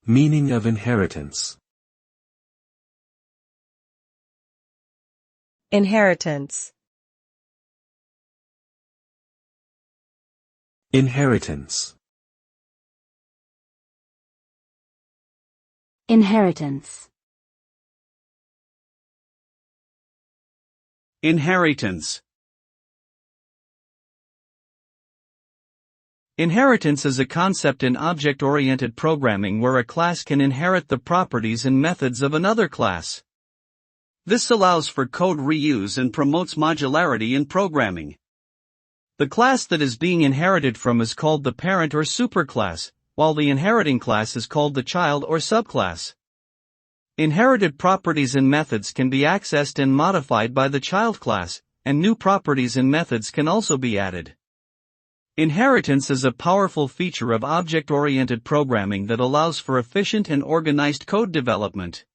Meaning of inheritance. Inheritance. Inheritance. Inheritance. Inheritance. Inheritance is a concept in object-oriented programming where a class can inherit the properties and methods of another class. This allows for code reuse and promotes modularity in programming. The class that is being inherited from is called the parent or superclass, while the inheriting class is called the child or subclass. Inherited properties and methods can be accessed and modified by the child class, and new properties and methods can also be added. Inheritance is a powerful feature of object-oriented programming that allows for efficient and organized code development.